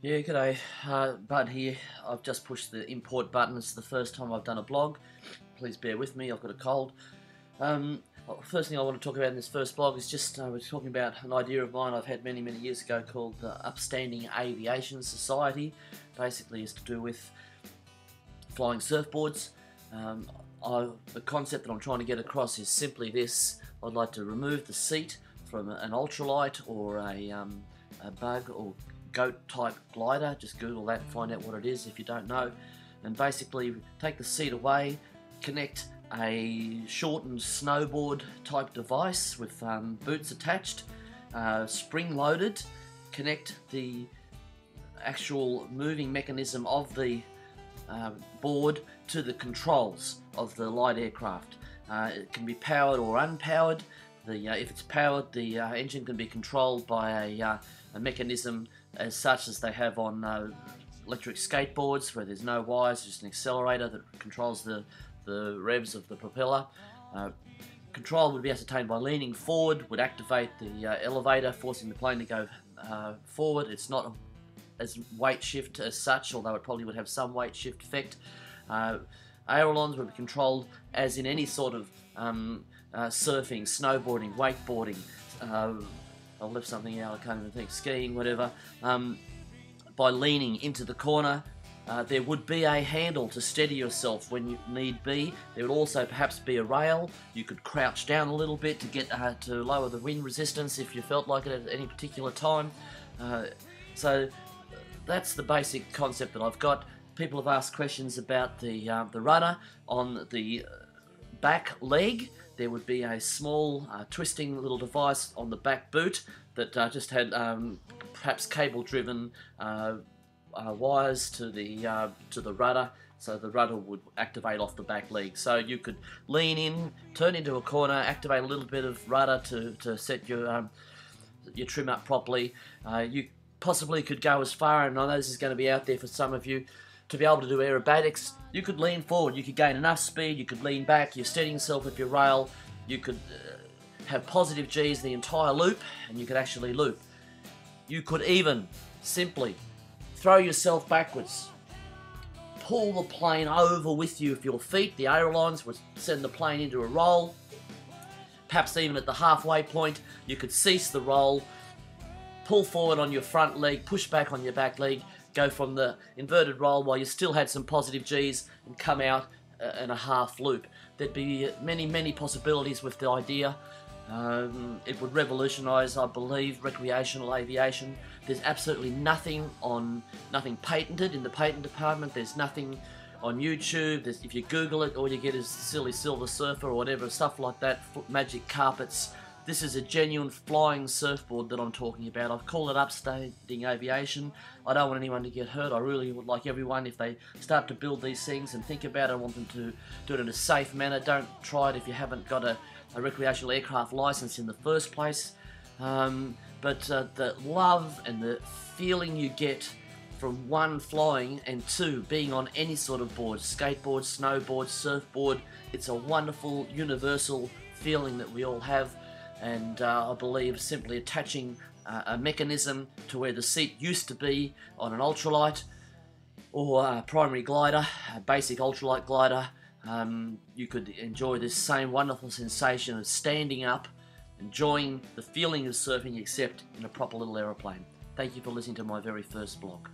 Yeah, g'day. Bud here. I've just pushed the import button. It's the first time I've done a blog. Please bear with me, I've got a cold. First thing I want to talk about in this first blog is just we're talking about an idea of mine I've had many years ago called the Upstanding Aviation Society. Basically is to do with flying surfboards. The concept that I'm trying to get across is simply this. I'd like to remove the seat from an Ultra-Lite or a B.U.G or goat type glider. Just Google that and find out what it is if you don't know, and basically take the seat away, connect a shortened snowboard type device with boots attached, spring loaded, connect the actual moving mechanism of the board to the controls of the light aircraft. It can be powered or unpowered. If it's powered, the engine can be controlled by a mechanism as such as they have on electric skateboards, where there's no wires, just an accelerator that controls the revs of the propeller. Control would be ascertained by leaning forward, would activate the elevator, forcing the plane to go forward. It's not as weight shift as such, although it probably would have some weight shift effect. Ailerons would be controlled as in any sort of surfing, snowboarding, wakeboarding, I've left something out, I can't even think, skiing, whatever, by leaning into the corner. There would be a handle to steady yourself when you need be. There would also perhaps be a rail. You could crouch down a little bit to get to lower the wind resistance if you felt like it at any particular time. So that's the basic concept that I've got. People have asked questions about the rudder on the back leg. There would be a small twisting little device on the back boot that just had perhaps cable-driven wires to the rudder, so the rudder would activate off the back leg. So you could lean in, turn into a corner, activate a little bit of rudder to set your trim up properly. You possibly could go as far, and I know this is going to be out there for some of you, to be able to do aerobatics. You could lean forward, you could gain enough speed, you could lean back, you're steadying yourself with your rail, you could have positive G's the entire loop, and you could actually loop. You could even simply throw yourself backwards, pull the plane over with you with your feet. The ailerons would send the plane into a roll. Perhaps even at the halfway point, you could cease the roll, pull forward on your front leg, push back on your back leg, go from the inverted roll while you still had some positive G's and come out in a half loop. There'd be many possibilities with the idea. It would revolutionise, I believe, recreational aviation. There's absolutely nothing patented in the patent department. There's nothing on YouTube. If you Google it, all you get is silly Silver Surfer or whatever, stuff like that, magic carpets. This is a genuine flying surfboard that I'm talking about. I've called it Upstanding Aviation. I don't want anyone to get hurt. I really would like everyone, if they start to build these things and think about it, I want them to do it in a safe manner. Don't try it if you haven't got a recreational aircraft license in the first place. But the love and the feeling you get from one, flying, and two, being on any sort of board, skateboard, snowboard, surfboard, it's a wonderful universal feeling that we all have. And I believe simply attaching a mechanism to where the seat used to be on an Ultra-Lite or a primary glider, a basic Ultra-Lite glider, you could enjoy this same wonderful sensation of standing up, enjoying the feeling of surfing, except in a proper little aeroplane. Thank you for listening to my very first blog.